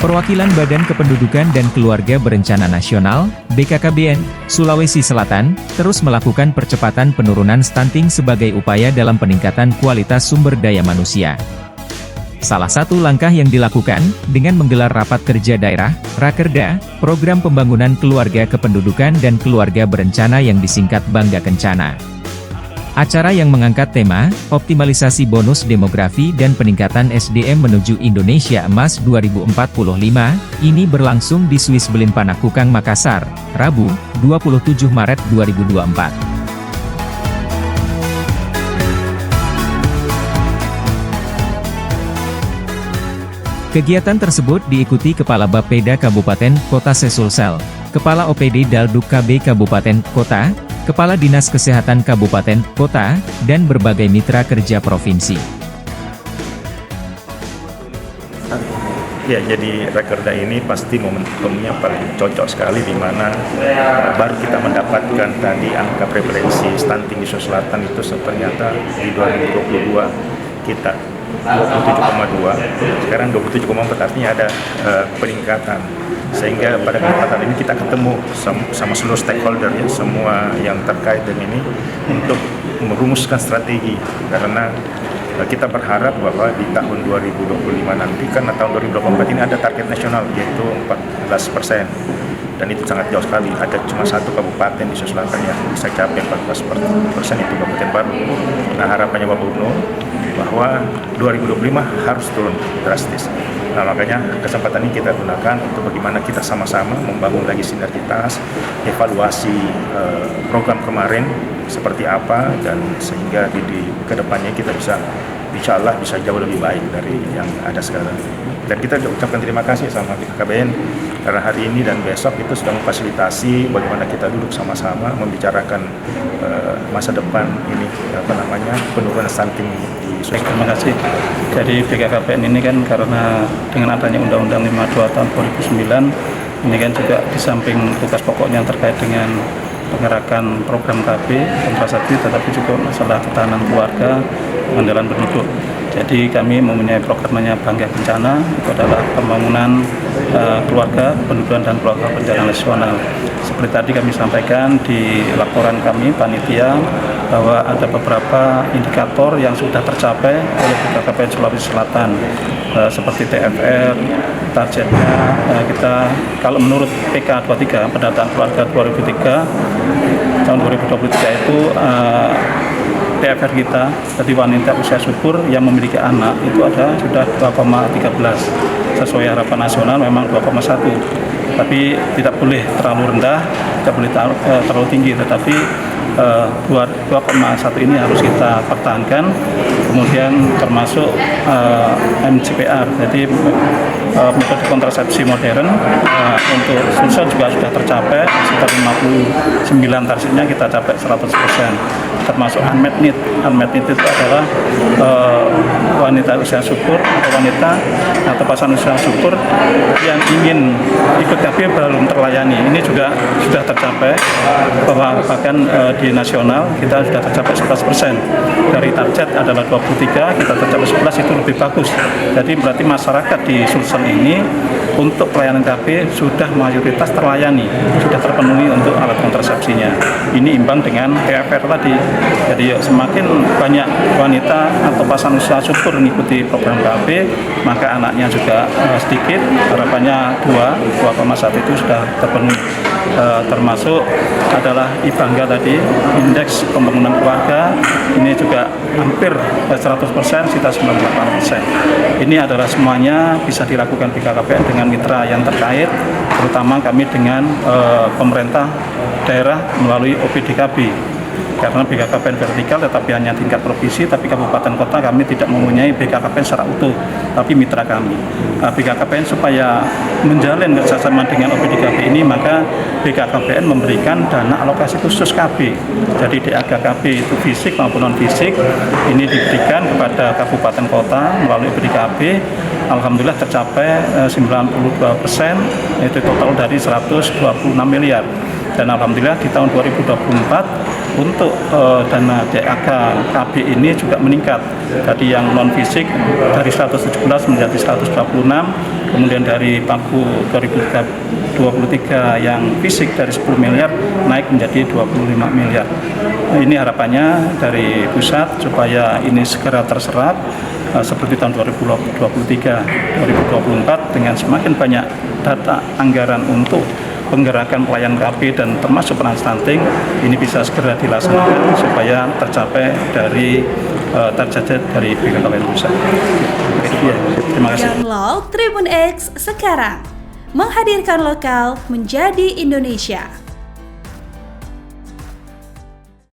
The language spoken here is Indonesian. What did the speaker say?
Perwakilan Badan Kependudukan dan Keluarga Berencana Nasional, BKKBN, Sulawesi Selatan, terus melakukan percepatan penurunan stunting sebagai upaya dalam peningkatan kualitas sumber daya manusia. Salah satu langkah yang dilakukan, dengan menggelar rapat kerja daerah, Rakerda, Program Pembangunan Keluarga Kependudukan dan Keluarga Berencana yang disingkat Bangga Kencana. Acara yang mengangkat tema, optimalisasi bonus demografi dan peningkatan SDM menuju Indonesia Emas 2045, ini berlangsung di Swiss Belin Panakukang Makassar, Rabu, 27 Maret 2024. Kegiatan tersebut diikuti Kepala Bapeda Kabupaten Kota Sulsel, Kepala OPD Dalduk KB Kabupaten Kota, Kepala Dinas Kesehatan Kabupaten Kota, dan berbagai mitra kerja provinsi. Ya, jadi Rakerda ini pasti momentumnya paling cocok sekali, di mana baru kita mendapatkan tadi angka prevalensi stunting di Sulawesi Selatan itu ternyata di 2022 kita 27,2, sekarang 27,4, artinya ada peningkatan. Sehingga pada kesempatan ini kita ketemu sama seluruh stakeholder, ya, semua yang terkait dengan ini untuk merumuskan strategi, karena kita berharap bahwa di tahun 2025 nanti, karena tahun 2024 ini ada target nasional yaitu 14%, dan itu sangat jauh sekali. Ada cuma satu kabupaten di Sulawesi Selatan yang bisa capai 14%, itu Kabupaten Baru. Nah, harapannya Bapak Gubernur bahwa 2025 harus turun drastis. Nah, makanya kesempatan ini kita gunakan untuk bagaimana kita sama-sama membangun lagi sinergitas, evaluasi program kemarin seperti apa, dan sehingga di kedepannya kita bisa, insya Allah bisa jauh lebih baik dari yang ada sekarang. Dan kita ucapkan terima kasih sama BKKBN karena hari ini dan besok itu sudah memfasilitasi bagaimana kita duduk sama-sama membicarakan masa depan ini, penurunan stunting di Sulawesi. Terima kasih. Jadi BKKBN ini kan karena dengan adanya Undang-Undang 52 tahun 2009, ini kan juga di samping tugas pokoknya terkait dengan pengerakan program KB kontrasepsi, tetapi juga masalah ketahanan keluarga, pengendalian penduduk. Jadi kami mempunyai programnya Bangga Kencana, itu adalah pembangunan keluarga, pendudukan dan keluarga berencana nasional. Seperti tadi kami sampaikan di laporan kami panitia bahwa ada beberapa indikator yang sudah tercapai oleh BKKBN Sulawesi Selatan, seperti TFR, targetnya kita kalau menurut PK23 pendataan keluarga 2003 tahun 2023 itu TFR kita, jadi wanita usia subur yang memiliki anak itu ada sudah 2,13. Sesuai harapan nasional memang 2,1. Tapi tidak boleh terlalu rendah, tidak boleh terlalu tinggi, tetapi 2,1 ini harus kita pertahankan. Kemudian termasuk MCPR, jadi metode kontrasepsi modern untuk Sulsel juga sudah tercapai sekitar 59, targetnya kita capai 100%. Termasuk unmet need. Unmet need itu adalah wanita usia subur atau wanita atau pasangan usia subur yang ingin ikut KB belum terlayani. Ini juga sudah tercapai, bahkan di nasional kita sudah tercapai 11%. Dari target adalah 23, kita tercapai 11, itu lebih bagus. Jadi berarti masyarakat di Sulsel ini untuk pelayanan KB sudah mayoritas terlayani, sudah terpenuhi untuk alat kontrasepsinya. Ini imbang dengan TFR tadi. Jadi semakin banyak wanita atau pasangan usia subur mengikuti program KB, maka anaknya juga sedikit. Harapannya 2,1 itu sudah terpenuhi. Termasuk adalah IBangga tadi, indeks pembangunan keluarga, ini juga hampir 100%, kita 98%. Ini adalah semuanya bisa dilakukan BKKBN dengan mitra yang terkait, terutama kami dengan pemerintah daerah melalui OPDKB. Karena BKKBN vertikal tetapi hanya tingkat provinsi, tapi kabupaten kota kami tidak mempunyai BKKBN secara utuh, tapi mitra kami. BKKBN supaya menjalin kerjasama dengan OPDKB ini, maka BKKBN memberikan dana alokasi khusus KB. Jadi DAK KB itu fisik maupun non fisik, ini diberikan kepada kabupaten kota melalui OPDKB. Alhamdulillah tercapai 92%, itu total dari 126 miliar. Dan alhamdulillah di tahun 2024 untuk dana DAK KB ini juga meningkat. Tadi yang non fisik dari 117 menjadi 126, kemudian dari pagu 2023 yang fisik dari 10 miliar naik menjadi 25 miliar. Ini harapannya dari pusat supaya ini segera terserap seperti tahun 2023, 2024 dengan semakin banyak data anggaran untuk penggerakan pelayanan KB dan termasuk peran stunting ini bisa segera dilaksanakan supaya tercapai dari target dari BKKBN pusat. Terima kasih. Download Tribun X sekarang, menghadirkan lokal menjadi Indonesia.